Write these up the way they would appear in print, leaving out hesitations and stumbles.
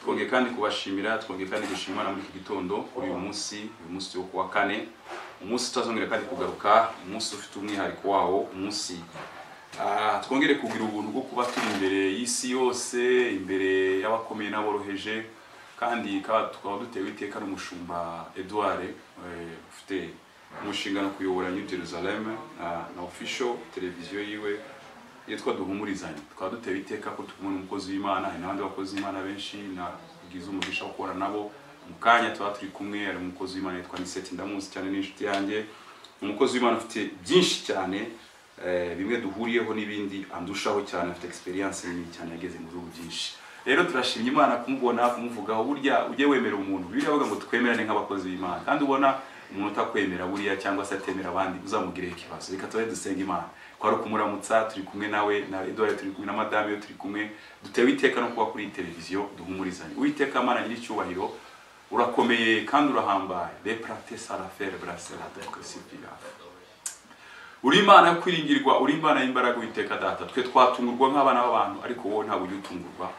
twongeye kandi kubashimira, twongeye kandi gushimana muri iki gitondo kuri uyu munsi wo kuwa kane, umunsi tutazongera kandi kugaruka, umunsi ufite umwihariko wawo, umunsi twongere kugira ubuntu bwo kuba turi imbere y'isi yose, imbere y'abakomeye n'aboroheje, kandi tukaba dutewe iteka n'umushumba Edouard ufite umushinga no kuyobora New Jerusalem na official televiziyo yiwe yitwa Duhumurizanye. Tukaba dutewe iteka ko tukumwe n'umukozi w'Imana, n'abandi bakozi b'Imana benshi nagize umugisha wo kubona nabo. Mukanya tuba turi kumwe, ari umukozi w'Imana yitwa Niseti, ndamuzi cyane n'inshuti yanjye. Umukozi w'Imana ufite byinshi cyane, bimwe duhuriyeho n'ibindi andushaho cyane, afite experience nini cyane, yageze mu bihugu byinshi. Rero turashimye Imana kumubona, kumuvugaho. Burya ujye wemera umuntu, biriya bavuga ngo twemerane nk'abakozi b'Imana, kandi ubona umuntu utakwemera buriya cyangwa se atemera abandi uzamugirira ikibazo. Reka tubaye dusenga Imana, kwari kumuramutsa, turi kumwe nawe na Edouard, turi kumwe na madame yo, turi kumwe, dutewe iteka no kuba kuri televiziyo Duhumurizanye. Uwiteka Mana nyiri cyubahiro, urakomeye kandi urahambaye. Les prates à la faire brasser la tête crucifiée. Uri Imana yo kwiringirwa, uri Imana y'imbaraga. Uwiteka Data, twe twatungurwa nk'abana b'abantu, ariko wowe ntabwo ujya utungurwa.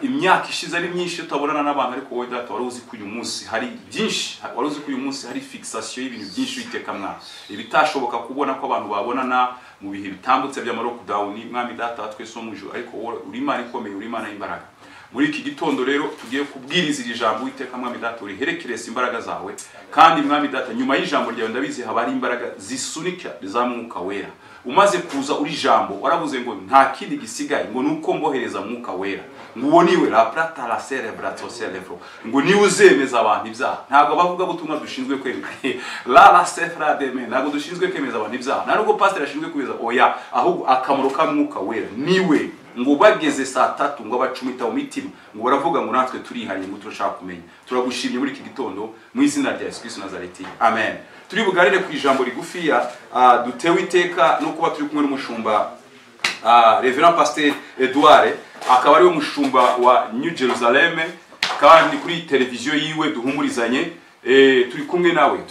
Imyaka ishize ari myinshi tutabonana n'abantu, ariko wowe Data wari uzi ko uyu munsi hari byinshi, wari uzi ko uyu munsi hari fixation y'ibintu byinshi. Uwiteka Mwana, ibitashoboka kubona ko abantu babonana mu bihe bitambutse bya lockdown, Mwami Data twese mu ijuru, ariko wowe uri Imana ikomeye, uri Imana y'imbaraga. Muri iki gitondo rero tugiye kubwiriza iri jambo. Uwiteka Mwami Data, uriherekereza imbaraga zawe, kandi Mwami Data nyuma y'ijambo ryawe ndabizi haba ari imbaraga zisunika za Mwuka Wera. Umaze kuza uri jambo, waravuze ngo nta kindi gisigaye ngo nuko mbohereza Mwuka Wera, ngo uwo niwe la plata la cerebrato cerevro, ngo niwe uzemeza abantu ibyaha. Ntabwo bavuga butumwa dushinzwe kwemeza la sefra de men, ntabwo dushinzwe kwemeza abantu ibyaha, ntabwo pastor ashinzwe kwemeza oya, ahubwo akamaro ka Mwuka Wera niwe. Ngo bageze saa 3 ngo bacumita umutima, ngo baravuga ngo natwe turihariye, ngo turashaka kumenya. Turagushimye muri iki gitondo mu izina rya Yesu Kristo Nazareti, amen. Turi bugarire ku ijambo rigufiya, dutewe iteka no kuba turi kumwe n'umushumba Reverend Pastor Edouard, akaba ari umushumba wa New Jerusalem, kandi kuri televiziyo yiwe Duhumurizanye. Turi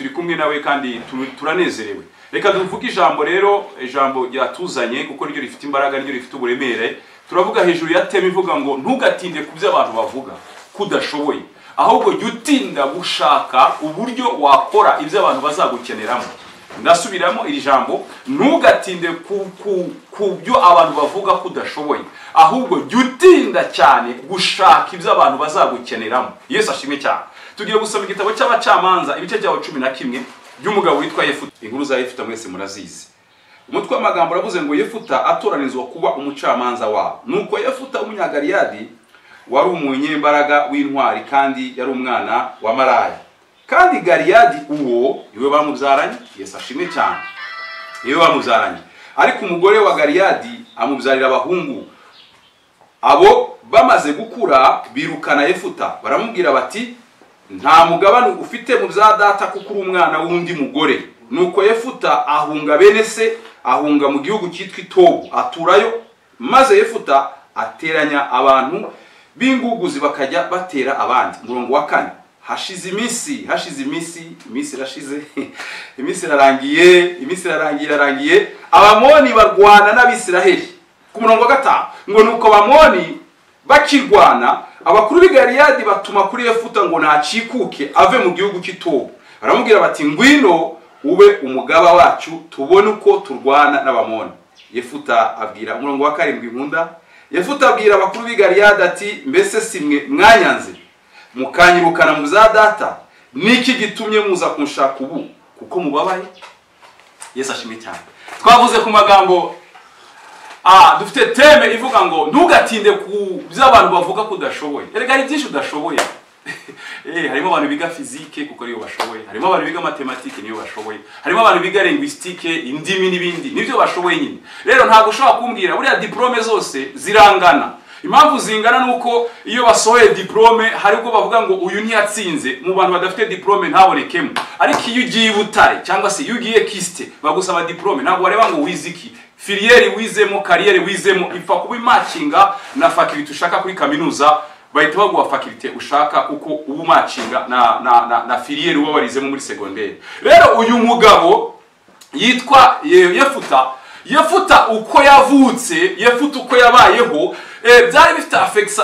kumwe nawe kandi turanezerewe. Reka duvuge ijambo rero, ijambo ryatuzanye kuko ryo rifite imbaraga, ryo rifite uburemere. Turavuga hejuru ya teme ivuga ngo ntugatinde ku byo abantu bavuga kudashoboye, ahubwo jya utinda gushaka uburyo wakora ibyo abantu bazagukeneramo. Ndasubiramo iri jambo, ntugatinde ku byo abantu bavuga kudashoboye, ahubwo jya utinda cyane gushaka ibyo abantu bazagukeneramo. Yesu ashimwe cyane. Tugiye gusoma igitabo cy'Abacamanza ibice bya 11 by'umugabo witwa Yefuta. Inkuru za Yefuta mwese murazizi. Umutwe w'amagambo uravuze ngo Yefuta atoranizwa kuba umucamanza wabo. Nuko Yefuta umunyagaliyadi wari umunyembaraga w'intwari, kandi yari umwana wa Maraya. Kandi Galiyadi uwo iwe bamubyaranye, Yesu ashimwe cyane, iwe bamubyaranye. Ariko umugore wa Galiyadi amubyarira abahungu. Abo bamaze gukura birukana Yefuta, baramubwira bati nta mugabane ufite mu bya data kuko uri umwana w'undi mugore. Nuko Yefuta ahunga bene se, ahunga mu gihugu cyitwa Itobu, aturayo. Maze Yefuta ateranya abantu b'inguguzi bakajya batera abandi. Murongo wa 4. Hashize iminsi irashize iminsi irarangiye Abamoni barwana n'Abisiraheli. Ku murongo wa 5 ngo nuko Abamoni bakirwana, abakuru b'Galiyadi batuma kuri Yefuta ngo nacikuke ave mu gihugu cy'Itobu. Baramubwira bati ngwino ube umugaba wacu tubone uko turwana n'Abamoni. Yefuta abwira, umurongo wa 7 nkunda, Yefuta abwira abakuru b'Galiyadi ati mbese simwe mwanyanze mukanyirukana mu za data, niki gitumye muza kunshaka ubu kuko mubabaye? Yesu ashimwe cyane. Twavuze ku magambo dufite teme ivuga ngo ntugatinde ku by'abantu bavuga kudashoboye. Erega ari byinshi udashoboye. Harimo abantu biga physique kuko ariyo bashoboye, harimo abantu biga mathématique niyo bashoboye, harimo abantu biga linguistique, indimi n'ibindi nibyo bashoboye nyine. Rero ntabwo ushobora kumbwira buriya diplome zose zirangana. Impamvu zingana nuko iyo basohoye diplome hari ubwo bavuga ngo uyu ntiyatsinze, mu bantu badafite diplome ntabonekemo. Ariko iyo ugiye Butare cyangwa se iyo ugiye Kiste bagusaba diplome, ntabwo bareba ngo wiziki filiere wizemo, kariyere wizemo, ipfa kuba matchinga na ushaka kuri kaminuza, bahita baguha faculty ushaka uko ubu matchinga na filiere uba warizemo muri secondaire. Rero uyu mugabo yitwa Yefuta uko yavutse, Yefuta uko yabayeho, byari bifite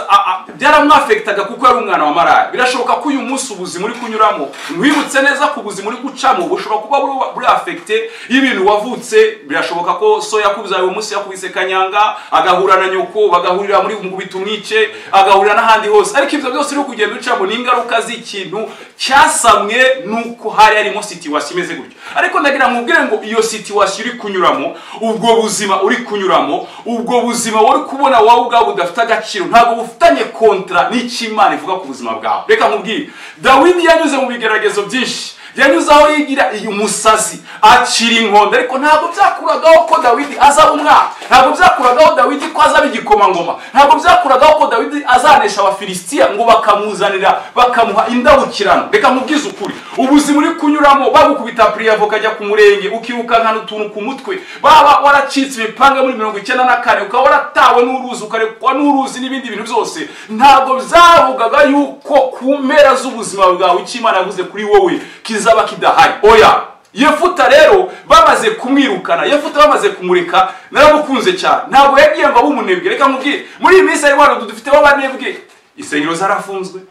byaramwafektaga kuko yari umwana wa maraya. Birashoboka ko uyu munsi ubuzima uri kunyuramo wibutse neza ku buzima uri gucamo bushobora kuba buri affecte y'ibintu wavutse. Birashoboka ko so yakubyaye uyu munsi yakubise kanyanga, agahura na nyoko, bagahurira muri bitumwice, agahurira n'ahandi hose. Ariko ibyo byose uri kugenda ucamo ni ingaruka z'ikintu cyasamwe nuko hari harimo situation imeze gutyo. Ariko ndagira mubwire ngo iyo situation uri kunyuramo, ubwo buzima uri kunyuramo, ubwo buzima wari kubona wawe ubwawe budafite agaciro, ntabwo bufitanye kontra n'ikimana ivuga ku buzima bwawe. Reka mubwire, Dawidi yanyuze mu bigeragezo byinshi, yanyuze aho yigira umusazi, acira inkonda, ariko ntabwo byakuragaho ko Dawidi azaba umwami, ntabwo byakuragaho Dawidi ko azaba igikomangoma, ntabwo byakuragaho ko Dawidi azanesha Abafilisitiya ngo bakamuzanira bakamuha indabukirano. Reka mubwize ukuri, ubuzima uri kunyuramo bagukubita priavo kajya ku murenge, ukiruka utuntu ku mutwe, baba waracitse imipanga muri 1994, ukaba waratawe n'uruzi, ukarekwa n'uruzi n'ibindi bintu byose, ntabwo byavugaga yuko ku mpera z'ubuzima bwawe ikimana yavuze kuri wowe kizaba kidahari. Oya, Yefuta rero bamaze kumwirukana, Yefuta bamaze kumureka, naramukunze cyane. Ntabwo yagiye ngo abumunebwe. Reka mubwire, muri iyi minsi ari wano dufite abanebwe, isengero zarafunzwe.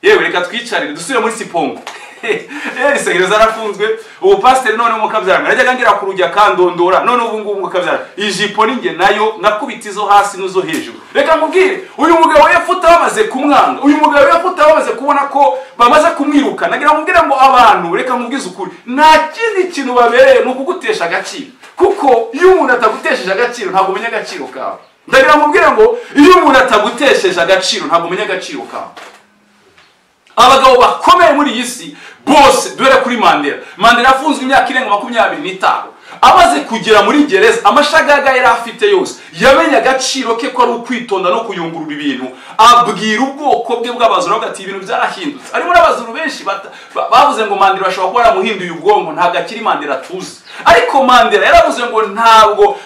Yewe reka twicarire dusubire muri Sipongo. Isengero zarafunzwe, ubu pastor none mukabyaranga najyaga ngira ku rujya kandondora, none ubu ngubu mukabyara ijipo ninge nayo nakubitizo hasi nuzo hejuru. Reka mubwire, uyu mugabo Yefuta bamaze kumwanga, uyu mugabo Yefuta bamaze kubona ko bamaze kumwiruka. Nagira mubwire ngo abantu, reka mubwize ukuri, nta kindi kintu babereye no kugutesha agaciro, kuko iyo umuntu atagutesheje agaciro ntabwo umenya agaciro kawe. Ndagira mubwire ngo iyo umuntu atagutesheje agaciro ntabwo umenya agaciro kawe. Abagabo bakomeye muri iyi si bose duhere kuri Mandela afunzwe imyaka irenga 25, amaze kugera muri gereza, amashagaga yari afite yose yamenye agaciro ke ko ari ukwitonda no kuyungurura ibintu, abwira ubwoko bwe bw'abazuru bagati ibintu byarahindutse. Arimo n'abazuru benshi bavuze ngo Mandela ashobora kuba yaramuhinduye ubwonko, ntabwo akiri Mandela tuzi. Ariko Mandela yaravuze ngo ntabwo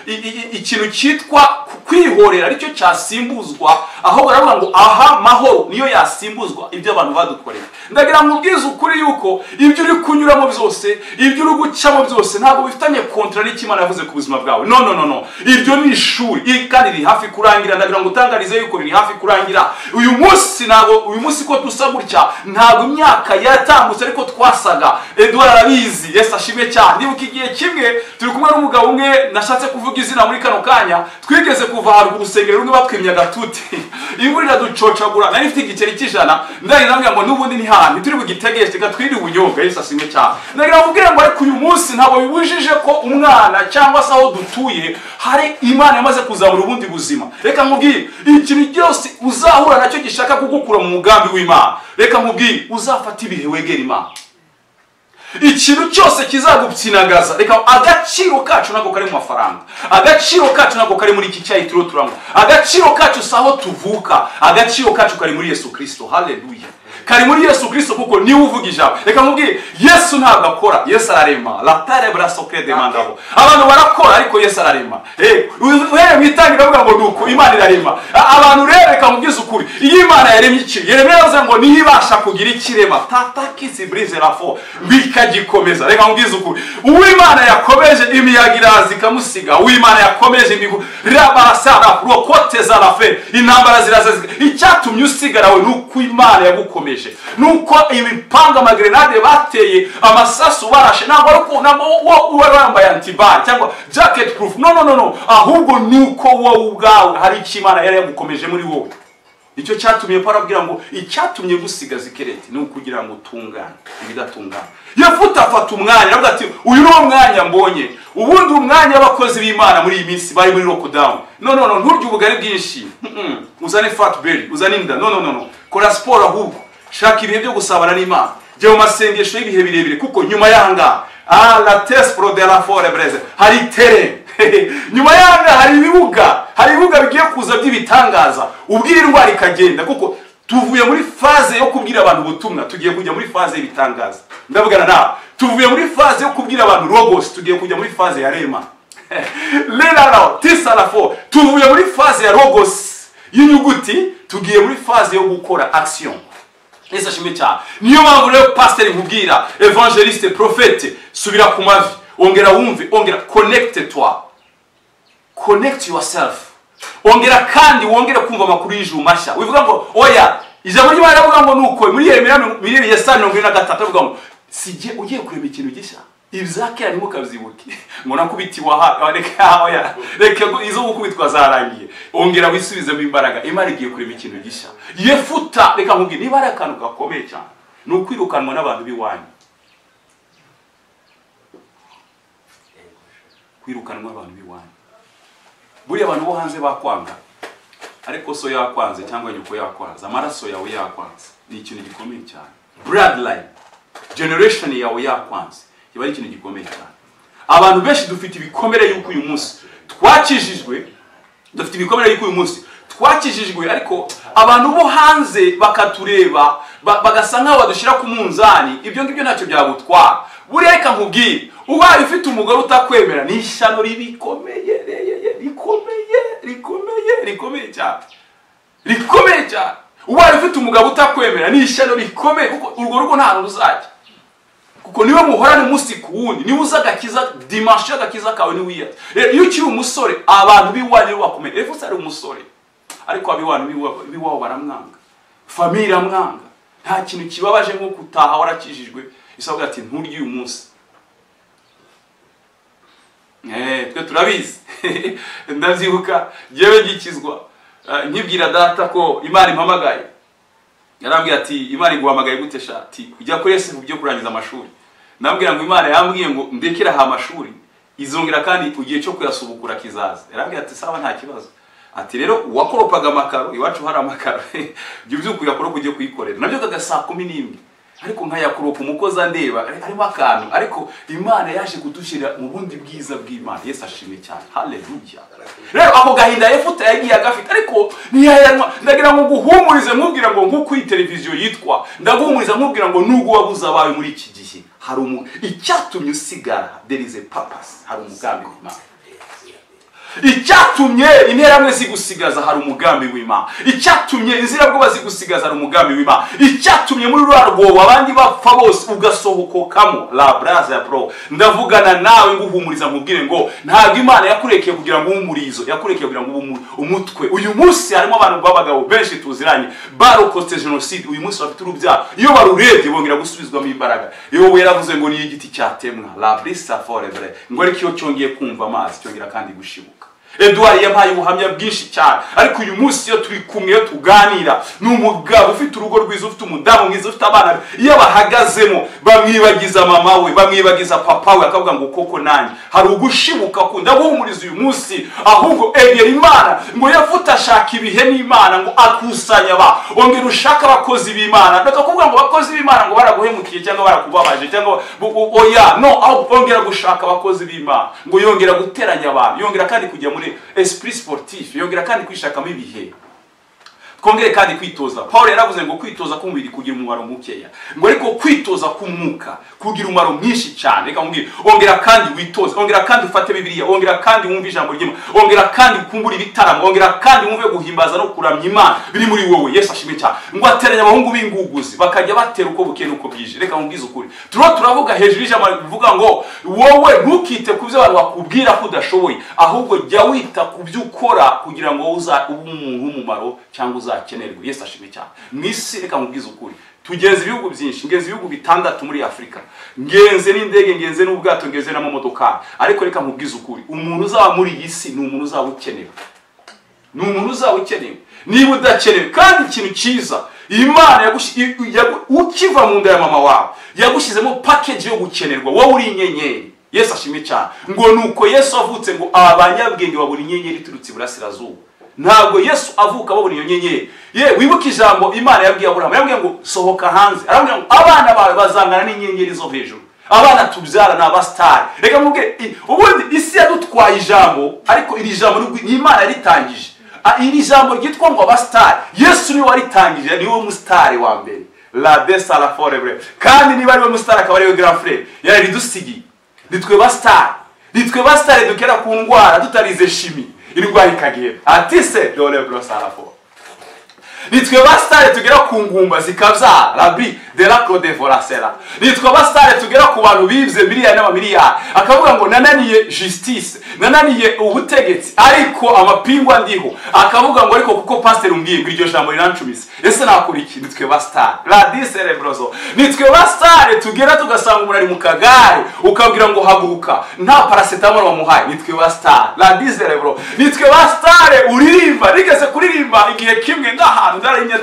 ikintu cyitwa kwihorera aricyo cyasimbuzwa, aho baravuga ngo aha mahoro niyo yasimbuzwa ibyo abantu badukoreye. Ndagira mubwize ukuri yuko ibyo uri kunyuramo byose, ibyo uri gucamo byose ntabwo bifitanye kontra n'ikimana yavuze ku buzima bwawe. No, ibyo ni ishuri kandi riri hafi kurangira. Ndagira ngo utangarize yuko riri hafi kurangira. Uyu munsi ko dusa gutya ntabwo imyaka yatambutse ariko twasaga. Edouard arabizi, Yesu ashimwe cyane. Nibuka igihe kimwe turi kumwe n'umugabo umwe, nashatse kuvuga izina muri kano kanya, twigeze kuva haruguru urusengero rumwe batwimya gatuti, imvura iraducocagura, nari mfite igiceri cy'ijana, ndagira ngo n'ubundi ni handi turi bugitegereje gatwiri ubunyobwa. Yesu ashimwe cyane. Ndagira mubwire ngo ariko uyu munsi ntabwo bibujije ko umwana cyangwa se aho dutuye hari Imana yamaze kuzamura ubundi buzima. Reka mubwire, ikintu cyose uzahura nacyo gishaka kugukura mu mugambi w'Imana, reka mubwire uzafata ibihe wegera Imana. Ikintu cyose kizagupyinagaza, reka agaciro kacu nako kari mu mafaranga, agaciro kacu nako kari muri iki cyayi turamo, agaciro kacu saho tuvuka, agaciro kacu kari muri Yesu Kristo. Haleluya, kari muri Yesu Kristo kuko niwe uvuga ijambo. Reka mubwire, Yesu ntabwo akora, Yesu ararema. La terre brasocre demandabo, abantu barakora ariko Yesu ararema. Uhere mwitangira bavuga ngo nuko Imana irarema. Abantu rero reka mubwize ukuri, iyo Imana yaremye iki, Yeremiya yavuze ngo nibasha kugira ikirema tata kisi brise la fo bikagikomeza. Reka mubwize ukuri, uw'Imana yakomeje imiyaga iraza ikamusiga, uw'Imana yakomeje imigu rabasara rokoteza la fe, intambara ziraza. Icyatumye usigarawe nuko Imana yagukomeje, nuko imipanga amagrenade bateye, amasasu barashe, ntabwo uwari wambaye antibari cyangwa jacket proof. No, ahubwo nuko wowe ubwawe hari ikimana yari yagukomeje muri wowe. Icyo cyatumye parabwira ngo icyatumye gusigaza ikereti ni ukugira ngo utungane ibidatungana. Yefuta afata umwanya avuga ati uyu ni umwanya mbonye, ubundi umwanya abakozi b'Imana muri iyi minsi bari muri lockdown. No, nturye ubugari bwinshi, uzane fat belly, uzane inda. No, kora sport ahubwo shaka ibihe byo gusabana n'Imana, jya mu masengesho y'ibihe birebire, kuko nyuma yanga la tespro de la fore breze hari tere nyuma yanga hari ibibuga bigiye kuza by'ibitangaza, ubwira indwara ikagenda, kuko tuvuye muri faze yo kubwira abantu ubutumwa, tugiye kujya muri faze y'ibitangaza. Ndavugana nawe, tuvuye muri faze yo kubwira abantu logos, tugiye kujya muri faze ya rema. Lelalo tisalafo, tuvuye muri faze ya logos y'inyuguti, tugiye muri faze yo gukora action. Yesu ashimwe cyane. Niyo mpamvu rero pastor nkubwira, evangeliste, prophète, subira ku mavi, ongera wumve, ongera connect yourself. ongera kandi wongere kumva amakuru y'ijuru mashya. Wivuga ngo oya ijambo ry'Imana rivuga ngo nuko muri Yeremiya 23 avuga ngo sije ugiye kureba ikintu gishya ibizakera nimo kabyibuke ngo nakubitiwa ha reka oya reka izo gukubitwa zarangiye ongera wisubizemo imbaraga. Imana igiye kureba ikintu gishya. Yefuta reka nkubwire niba ari akantu gakomeye cyane nukwirukanwa n'abantu biwanyu. Kwirukanwa abantu biwanyu. Buri abantu bo hanze bakwanga ariko so yakwanze cyangwa nyuko yakwanze amaraso yawe yakwanze ni ikintu gikomeye cyane. Bloodline generation yawe yakwanze kiba ari ikintu gikomeye cyane. Abantu benshi dufite ibikomere yuko uyu munsi twakijijwe, dufite ibikomere yuko uyu munsi twakijijwe, ariko abantu bo hanze bakatureba bagasa nkaho badushira ku munzani. Ibyo ngibyo ntacyo byagutwara. Bureka nkubwire ubaye ufite umugore utakwemera ni ishyano ribikomeye rikomeye cyane. Ubaye ufite umugabo utakwemera ni ishyano rikomeye kuko urwo rugo nta ruzajya. Kuko niwe muhorane umunsi ku wundi, niwe uzagakiza dimanche y'agakiza kawe ni wiya. Iyo ukiri umusore abantu biwanyu bakomeye. Efusa ari umusore ariko abiwanyu biwaho baramwanga. Famille amwanga. Nta kintu kibabaje nko kutaha warakijijwe isabwa ati nturye uyu munsi. Twe turabizi. Ndavyibuka jewe gikizwa nkibwira data ko Imana impamagaye. Yarambwiye ati Imana iguhamagaye gute shati ujya kuri Yesu byo kurangiza amashuri. Nambwira ngo Imana yambwiye ngo ndekera ha amashuri izongera kandi ugiye cyo kuyasubukura kizaza. Yarambwiye ati sawa nta kibazo. Ati rero wakoropaga amakaro iwacu hari amakaro byo byuko yakoropa ugiye kuyikorera. Nabyo kagasa 11 ariko nkayakoropa umukozi andeba arimo akantu ariko Imana yaje kudushira mu bundi bwiza bw'Imana. Yesu ashimwe cyane. Haleluya. Rero ako gahinda Yefuta yagiye agafite ariko niyayanwa. Ndagira ngo guhumurize nkubwira ngo nkuko iyi televiziyo yitwa ndaguhumuriza nkubwira ngo nugo wabuza abawe muri iki gihe hari icyatumye usigara. There is a purpose. Hari umugambi w'Imana. Icyatumye interamwe zigusigaza hari umugambi w'Imana. Icyatumye inzira bwo bazigusigaza hari umugambi w'Imana. Icyatumye muri rwarwo abandi bapfa bose ugasohokokamo la braza pro. Ndavugana nawe nguhumuriza nkubwire ngo ntabwo Imana yakurekeye kugira ngo umurizo, yakurekeye kugira ngo umutwe. Uyu munsi harimo abantu babagabo benshi tuziranye barokotse genocide. Uyu munsi bafite urubyaro iyo barurebye bongera gusubizwamo imbaraga. Iyo yaravuze ngo ni igiti cyatemwa la brisa forever ngo ariko iyo cyongeye kumva amazi cyongera kandi gushibuka. Edouard yampaye ubuhamya bwinshi cyane ariko uyu munsi yo turi kumwe tuganira n'umugabo ufite urugo rwiza, ufite umudamu mwiza, ufite abana. Iyo bahagazemo bamwibagiza mama we, bamwibagiza papa we, akavuga ngo koko nanjye hari ugushibuka kunda guhumuriza uyu munsi. Ahubwo egera Imana ngo Yefuta ashaka ibihe n'Imana ngo akusanya ongera ushaka abakozi b'Imana. Ndakakuvuga ngo abakozi b'Imana ngo baraguhemukiye cyangwa barakubabaje cyangwa oya no, ongera gushaka abakozi b'Imana ngo yongera guteranya abantu, yongera kandi kujya muri esprit sportif, yongera kandi kwishakamo ibihe. Kongere kandi kwitoza. Paul yaravuze ngo kwitoza kumubiri kugira umumaro mukeya, ngo ariko kwitoza kumuka kugira umumaro mwinshi cyane. Reka mbwira ongera kandi witoza, ongera kandi ufate Bibiliya, ongera kandi wumve ijambo ry'Imana, ongera kandi kumbura ibitaramo, ongera kandi wumve guhimbaza no kuramya Imana biri muri wowe. Yesu ashimwe cyane. Ngo ateranya abahungu b'inguguzi bakajya batera uko bukeye uko bwije. Reka mbwize ukuri turavuga hejuru y'ijambo bivuga ngo wowe ntukite ku byo abantu bakubwira ko udashoboye, ahubwo jya wita ku byo ukora kugira ngo ube umuntu w'umumaro cyangwa kenerwa. Yesu ashimwe cyane. Mwisi reka mubwize ukuri tugeze ibihugu byinshi, ngeze ibihugu 6 muri Afrika, ngenze n'indege, ngenze n'ubwato, ngenze n'amamodoka, ariko reka mubwize ukuri umuntu uzaba muri iyi si ni umuntu uzaba ukenewe. Ni umuntu uzaba ukenewe. Niba udakenewe kandi ikintu cyiza Imana ukiva mu nda ya mama wawe yagushyizemo package yo gukenerwa. Wowe uri inyenyeri. Yesu ashimwe cyane. Ngo nuko Yesu avutse ngo abanyabwenge babura inyenyeri turutse iburasirazuba. Ntabwo Yesu avuka babona iyo nyenyeri. Wibuka ijambo Imana yabwiye Abraham, yabwiye ngo sohoka hanze. Arambwira ngo abana bawe bazangana n'inyenyeri zo hejuru. Abana tubyara na abastari. Reka mubwire ubundi isi yadutwaye ijambo ariko iri jambo Imana yaritangije. Iri jambo ryitwa ngo abastari Yesu niwe waritangije, niwe mustari wa mbere. La desa la forever. Kandi niba ariwe mustari akaba ariwe grand frère yari dusigiye. Nitwe bastari dukera ku ndwara tutarize shimi. Indwara ikagera atise dole brosarafo. Nitwe bastare tugera ku ngumba zikabyara rabi de la Claude Forasera. Nitwa abastare tugera ku bantu bivye miliyari n'amamiliyari. Akavuga ngo nananiye justice, nananiye ubutegetsi, ariko amapingwa ndiho. Akavuga ngo ariko kuko pastor umbwiye ngo iryo jambo rirancumise. Ese nakora iki? Nitwe bastare. La di cerebroso. Nitwe bastare tugera tugasanga umuntu ari mu kagare, ukabwira ngo haguruka. Nta paracetamol wamuhaye. Nitwe bastare. La di cerebro. Nitwe bastare uririmba, rigeze kuririmba igihe kimwe ndahantu ndarinye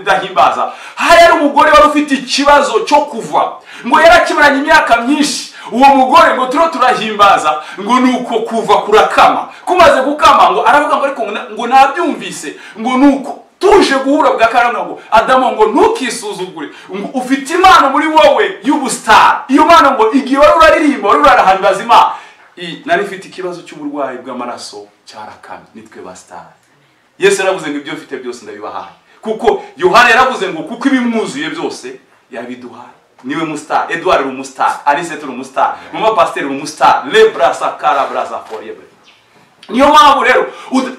ndahimbaza. Hari umugore wari ufite ikibazo cyo kuva. Ngo yarakimaranye imyaka myinshi. Uwo mugore ngo turahimbaza ngo nuko kuva kurakama. Kumaze gukama ngo aravuga ngo ariko ngo nabyumvise ngo nuko tuje guhura bwa karanga ngo Adamu ngo ntukisuzugure ngo ufite imana muri wowe y'ubustar. Iyo mana ngo igihe wari uraririmba wari urahimbaza Imana. Nari mfite ikibazo cy'uburwayi bw'amaraso cyarakamye. Nitwe bastar. Yesu yaravuze ngo ibyo mfite byose ndabibahaye. Kuko Yohana yaravuze ngo kuko ibimwuzuye byose yabiduhaye. Niwe mustar. Edouard uri umustar. Alice turi umustar. Mama pasteur uri umustar. Le brasa kara brasa forever. Niyo mpamvu rero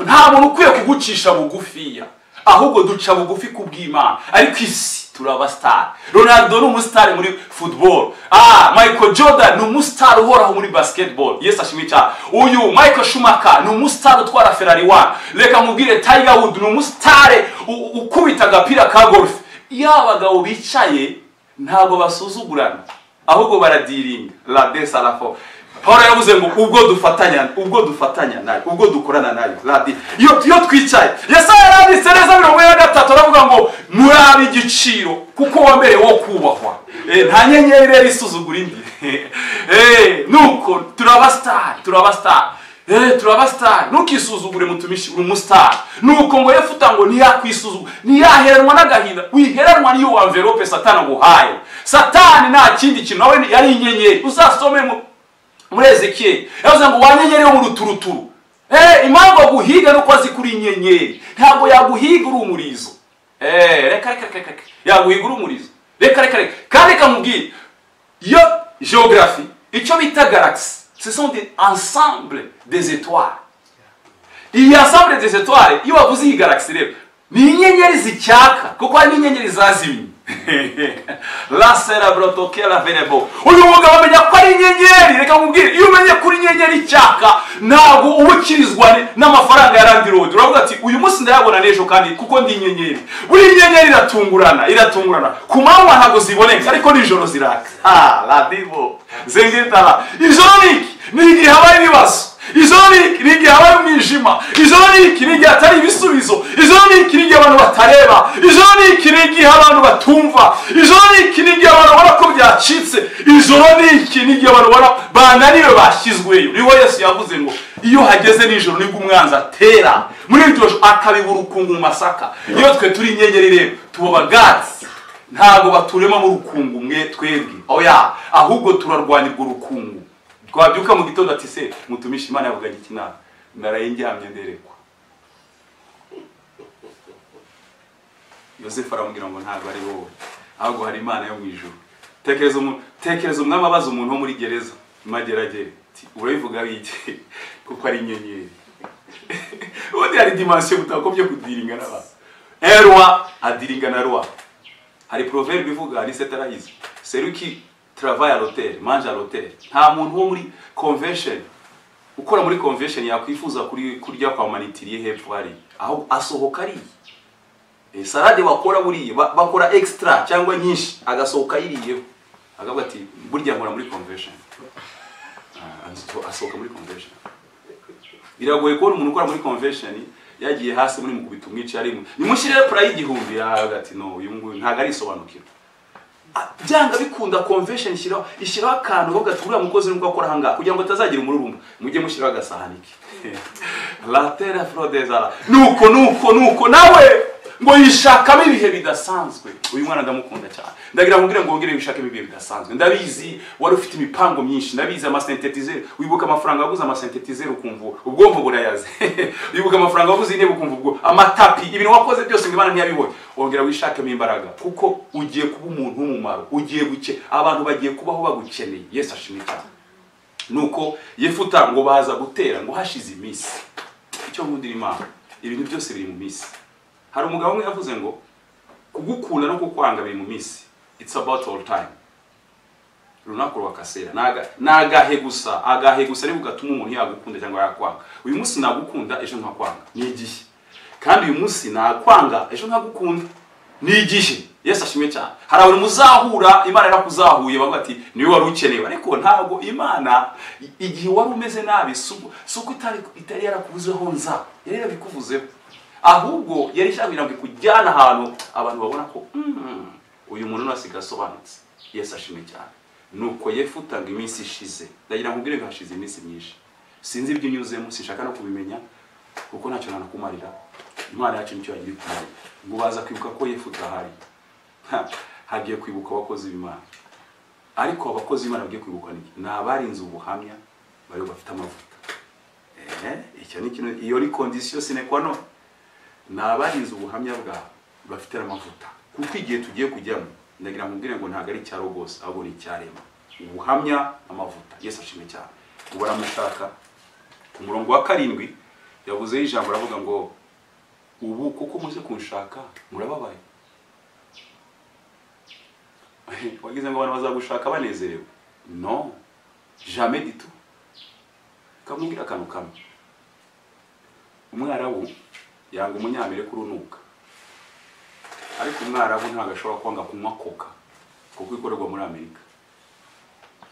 nta muntu ukwiye kugucisha bugufiya, ahubwo duca bugufi kubw'Imana. Ariko isi turabastar. Ronaldo ni umustar muri football. Michael Jordan ni umustar uhoraho muri basketball. Yes ashimica. Uyu Michael Schumacher ni umustar utwara Ferrari 1. Reka mubwire Tiger Woods ni umustar ukubita agapira ka golf. Yabagabo bicaye ntago basuzugurana, ahubwo baradiringa. La desalafo. Paul yavuze ngo ubwo dufatanya nayo, ubwo dukorana nayo. Radi iyo twicaye. Yesaya yaranditse neza 43 aravuga ngo murabe igiciro kuko wambere wo kubahwa. Nta nyenyeri rero isuzugura indi. Nuko turabastar. Turabastar. Nukisuzugure mutumishi uri umustar. Nuko ngo yefuta ngo ntiyakwisuzugura, ntiyaheranwa n'agahinda. Wiheranwa niyo envelope Satani guhaye. Satani nta kindi kintu nawe yari inyenyeri. Uzasome muri Ezekiel yavuze ngo wanyenyeri yo mu ruturuturu. Impamvu aguhiga nuko azi kuri inyenyeri. Ntabwo yaguhiga uri umurizo. Reka yaguhiga uri umurizo. Reka kandi kamubwira yo géographie icyo bita galaxie, ce sont des ensembles des étoiles. Il y a ensemble des étoiles. Iyo bavuze iyi galaxie rero ni inyenyeri zicyaka kuko ari inyenyeri zazimye. La cerebro che la venebo. Uyu mugabo amenya ko ari inyenyeri. Reka mubwire iyo umenye kuri inyenyeri cyaka ntabwo ubukirizwa n'amafaranga ya Land Road. Uravuga ati uyu munsi ndayabona nejo kandi kuko ndi inyenyeri. Buri inyenyeri iratungurana. Ku manywa ntabwo ziboneka ariko nijoro ziraka. La divo. Zengitara. Ijoro ni igihe habaye ibibazo. Izoni kirigi habaye umwijima. Izoni kirigi atari ibisubizo. Izoni kirigi abantu batareba. Izoni kirigi abantu batumva. Izoni kirigi abantu bara ko byacitse. Izoni kirigi abantu bara bananiwe bashyizweyo. Niho Yesu yavuze ngo iyo hageze nijoro nibwo umwanzi atera. Muri iryo akabibura ukungu mu masaka. Iyo twe turi inyenyeri rero tubabagazi. Ntago baturema mu rukungu mwe twebwe. Oya, ahubwo turarwanirwa urukungu. Twabyuka mu gitondo ati se mutumishi Imana yavuga iki na naraye njyamye nderekwa. Yosefu aramubwira ngo ntabwo ari wowe, ahubwo hari Imana yo mu ijuru. Tekereza umwami abaza umuntu wo muri gereza mageragere ati urabivuga biki kuko ari inyenyeri. Ubundi hari dimension butakobye kudiringa n'abantu. Erwa adiringa na roi. Hari proverbe bivuga ari setarahize. Celui qui travaille à l'hôtel, mange à l'hôtel. Nta muntu wo muri convention ukora muri convention yakwifuza kurya kwa manitiriye hepfo hari. Aho asohoka ari. Salade bakora buriye bakora extra cyangwa nyinshi agasohoka yiriyeho. Akavuga ati burya nkora muri convention. Asohoka muri convention. Biragoye ko umuntu ukora muri convention yagiye hasi muri mukubita umwici arimo. Nimushire play igihumbi ati no uyu nguyu ntago ari sobanukiro. Byanga bikunda convention ishyiraho akantu ho gatura mukozi nuko akora hanga kugira ngo atazagira umururumba mujye mushyiraho agasahaniki. La terre frodezara nuko nawe ngo yishakamo ibihe bidasanzwe. Uyu mwana ndamukunda cyane. Ndagira mubwire ngo ngire bishake ibihe bidasanzwe. Ndabizi wari ufite imipango myinshi. Ndabizi ama synthetizer. Wibuka amafaranga waguze ama synthetizer ukumva ubwonko burayaze. Wibuka amafaranga waguze intebe ukumva ubwo amatapi ibintu wakoze byose ngibana ntiyabibonye. Ongera wishakemo imbaraga kuko ugiye kuba umuntu w'umumaro. Ugiye guke abantu bagiye kubaho bagukeneye. Yesu ashimwe cyane. Nuko Yefuta ngo baza gutera ngo hashize iminsi. Icyo nkundira Imana ibintu byose biri mu minsi. Hari umugabo umwe yavuze ngo kugukunda no kukwanga biri mu minsi. it's about all time. Runako rwakasera nagahe gusa nibuga gatuma umuntu yagukunda cyangwa yakwanga. Uyu munsi nagukunda ejo nkakwanga ni igihe, kandi uyu munsi nakwanga ejo nkagukunda ni igihe. Yesu ashimwe cyane. Hari abantu muzahura Imana yarakuzahuye bavuga ati niwe wari ukenewe, ariko ntago Imana igihe wari umeze nabi suko itari yarakuvuzeho nza yari yarabikuvuzeho, ahubwo yari ishakira ngo kujyana ahantu abantu babona ko uyu muntu nasiga asobanutse. Yesu ashimwe cyane. Nuko yefutanga iminsi ishize, ndagira nkubwire hashize iminsi myinshi, sinzi ibyo nyuzemo, sinshaka no kubimenya kuko ntacyo nanakumarira. Imana yacu nicyo yagiye kumarira ngo baza kwibuka ko yefuta hari hagiye kwibuka abakozi b'Imana, ariko abakozi b'Imana bagiye kwibuka ni abarinze ubuhamya bari bafite amavuta. Icyo ni kintu, iyo ni condition sine qua non. Ni abarinze ubuhamya bwa bafite amavuta, kuko igihe tugiye kujyamo ndagira nkubwire ngo ntago ari cyaro rwose, ahubwo ni cyarema. Ubuhamya amavuta. Yesu ashimwe cyane. Ubaramushaka ku murongo wa 7 yavuze ijambo aravuga ngo ubu kuko muze kunshaka murababaye. Wagize ngo abantu bazagushaka banezerewe? No, jamais du tout. Kamubwira akantu kamwe, umwarabu yanga umunyamerika urunuka, ariko umwarabu ntago ashobora kwanga kunywa coca kuko ikorerwa muri Amerika.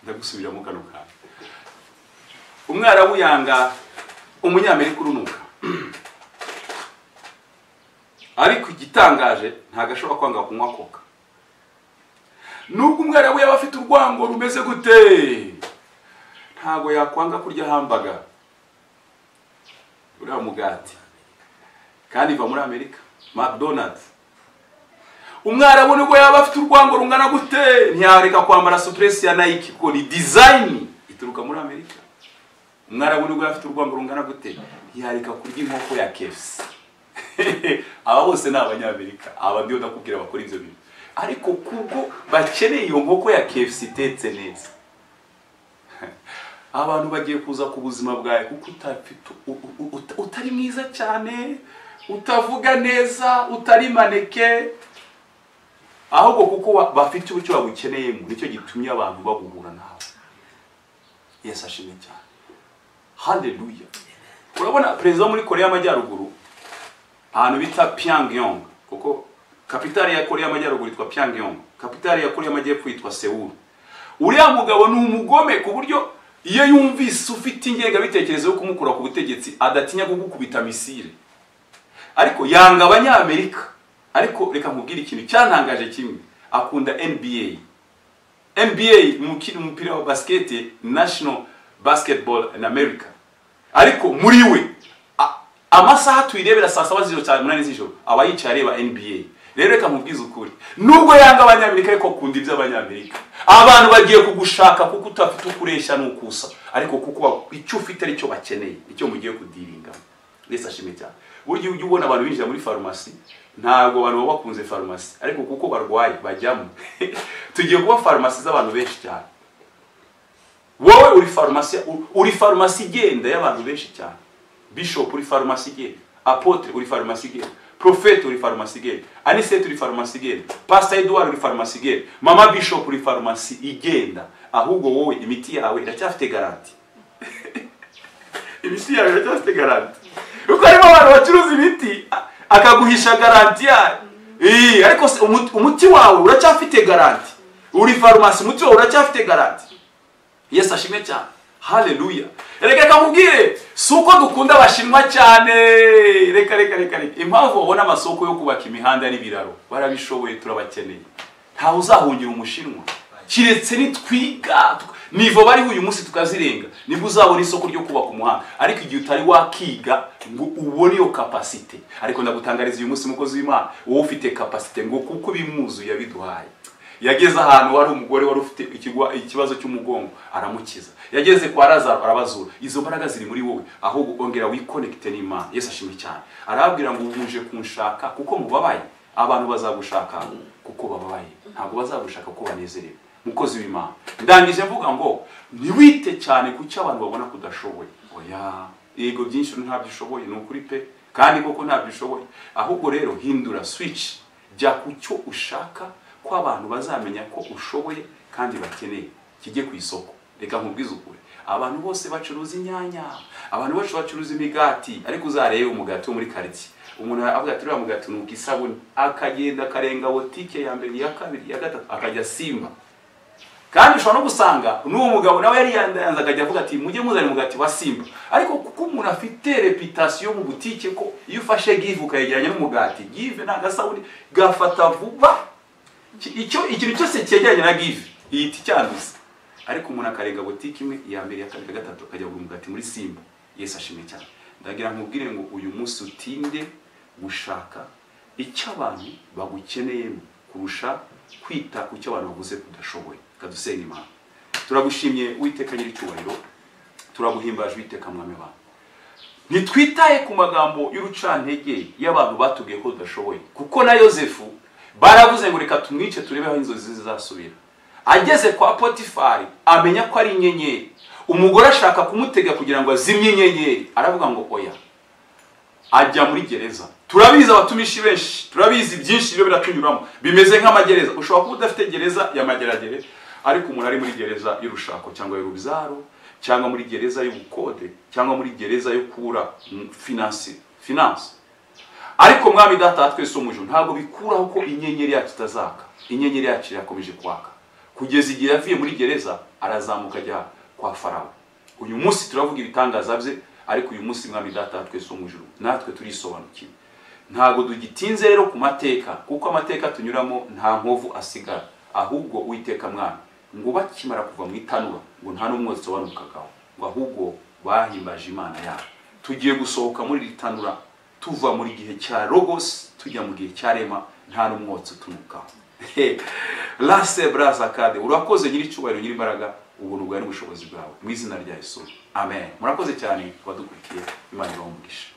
Ndagusubiramo kano kantu, umwarabu yanga umunyamerika urunuka, ariko igitangaje ntago ashobora kwanga kunywa coca. Nubwo umwarabu yaba afite urwango rumeze gute, ntago yakwanga kurya hamburger uriya mugati kandi iva muri Amerika, McDonald's. Umwarabu nubwo yaba afite urwango rungana gute, ntiyareka kwambara suppress ya Nike ko ni design ituruka muri Amerika. Umwarabu nubwo yaba afite urwango rungana gute, ntiyareka kurya inkoko ya KFC. Aba bose ni abanyamerika, aba ndio ndakubwira bakora ivyo bintu, ariko kuko bakeneye iyo nkoko ya KFC itetse neza. Abantu bagiye kuza ku buzima bwawe kuko utari mwiza cyane, utavuga neza, utari maneke, ahubwo kuko bafite icyo bagukeneyemo, nicyo gitumye abantu baguhura nawe. Yesu ashimwe cyane. Hallelujah. Urabona president muri Korea y'Amajyaruguru ahantu bita Pyongyang, kuko kapitali ya Korea y'Amajyaruguru yitwa Pyongyang, kapitali ya Korea y'Amajyepfo yitwa Seoul. Uriya mugabo ni umugome ku buryo iyo yumvise ufite ingenga bitekerezo yo kumukura ku butegetsi adatinya kugukubita misile, ariko yanga abanyamerika. Ariko reka nkubwire ikintu cyantangaje kimwe, akunda NBA. NBA umupira wa basket, National Basketball in America. Ariko muri we amasaha tuyirebera saa 7:08 z'ijoro aba yicaye areba NBA. Rero reka mubwize ukuri, nubwo yanga abanyamerika ariko akunda iby'abanyamerika. Abantu bagiye kugushaka kuko utafite ukuresha n'ukusa, ariko kuko icyo ufite ari cyo bakeneye, icyo mugiye kudiringa. Yesu ashimwe cyane. Buryo ujye ubona abantu binjira muri farumasi, ntago abantu baba bakunze farumasi, ariko kuko barwaye bajyamo. Tugiye kuba farumasi z'abantu benshi cyane. Wowe uri farumasi igenda y'abantu benshi cyane. Bishop uri farumasi igenda, apotre uri farumasi igenda, prophète uri farumasi igenda, Anisette uri farumasi igenda, Pastor Edouard uri farumasi igenda, Mama Bishop uri farumasi igenda. Ahubwo wowe imiti yawe iracyafite garanti. Imiti yawe iracyafite garanti. Uko harimo abantu bacuruza imiti akaguhisha garanti yayo. Ariko umuti wawe uracyafite garanti. Uri farumasi, umuti wawe uracyafite garanti. Yesu ashimwe cyane. Hallelujah. Reka kamubwire, suko dukunda abashinwa cyane. Reka. Impamvu ubona amasoko yo kubaka imihanda n'ibiraro, barabishoboye, turabakeneye. Nta uzahungira umushinwa. Kiretse nitwiga nivo bari uyu munsi tukazirenga, nibwo uzabona isoko ryo kubaka umuhanda. Ariko igihe utari wakiga ngo ubone iyo capacity, ariko ndagutangariza uyu munsi mukozi w'Imana, wowe ufite capacity ngo kuko bimuzuye yabiduhaye. Yageze ahantu wari umugore wari ufite ikibazo cy'umugongo aramukiza. Yageze kwa Lazaro arabazura. Izo mbaraga ziri muri wowe, ahubwo ongera wiconnecte n'Imana. Yesu ashimwe cyane. Arabwira ngo muje kunshaka kuko mubabaye. Abantu bazagushaka kuko bababaye, ntabwo bazagushaka ko banezerewe. Mukozi w'Imana, ndangije mvuga ngo niwite cyane kucyo abantu babona kudashoboye. Oya, yego byinshi ntabyishoboye, ni ukuri pe, kandi koko ntabyishoboye. Ahubwo rero hindura switch, jya kucyo ushaka ko abantu bazamenya ko ushoboye kandi bakeneye kijye ku isoko. Reka nkubwize ukuri, abantu bose bacuruza inyanya, abantu bose bacuruza imigati, ariko uzarebe umugati wo muri quartier, umuntu avuga ati uriya mugati nuko isabuni, akagenda akarenga botike ya mbere ya kabiri ya gatatu akajya Simba. Kandi ushobora no gusanga n'uwo mugabo nawe yari yandanze akajya avuga ati mujye muzana umugati wa Simba, ariko kuko umuntu afite reputation mu butike ko iyo ufashe Give ukayegeranya n'umugati, Give n'agasabuni gafata vuba, ikintu cyose cyegeranye na Give ihita icyanduza. Ariko umuntu akarenga botike imwe ya mbere ya kabiri ya gatatu akajya kugura umugati muri Simba. Yesu ashimwe cyane. Ndagira nkubwire ngo uyu munsi utinde gushaka icyo abantu bagukeneyemo kurusha kwita ku cyo abantu bavuze kudashoboye. Kadusenge Imana. Turagushimye Uwiteka nyiricyubahiro, turaguhimbaje Uwiteka mwami wacu. Nitwitaye ku magambo y'urucantege y'abantu batubwiye ko tudashoboye, kuko na Yosefu baravuze ngo reka tumwice turebeho inzozi zizasubira. Ageze kwa Potifari amenya ko ari inyenyeri, umugore ashaka kumutega kugira ngo azimye inyenyeri, aravuga ngo oya, ajya muri gereza. Turabizi abatumishi benshi, turabizi byinshi byo biratunyuramo, bimeze nk'amagereza. Ushobora kuba udafite gereza y'amageragere, ariko umuntu ari muri gereza y'urushako cyangwa y'urubyaro, cyangwa muri gereza y'ubukode, cyangwa muri gereza yo kubura finance. Ariko mwami data twese umujuru ntabwo bikuraho ko inyenyeri yacu itazaka. Inyenyeri yacu yakomeje kwaka kugeza igihe yavuye muri gereza arazamuka ajya kwa Farawo. Uyu munsi turavuga ibitangaza bye, ariko uyu munsi mwami data twese umujuru natwe turisobanukiwe. Ntago dugitinze rero ku mateka, kuko amateka tunyuramo nta nkovu asigara, ahubwo Uwiteka mwami ngo bakimara kuva mu itanura ngo nta n'umwotsi warukagaho, ngo ahubwo bahimbaje Imana yabo. Tugiye gusohoka muri itanura tuva muri gihe cya Logos tujya mu gihe cya Rema, nta n'umwotsi utunukaho. Lase braza kade, urakoze nyiricyubahiro nyirimbaraga, ubuntu bwawe n'ubushobozi bwawe mu izina rya Yesu. Amen. Murakoze cyane badukurikiye, Imana ibahe umugisha.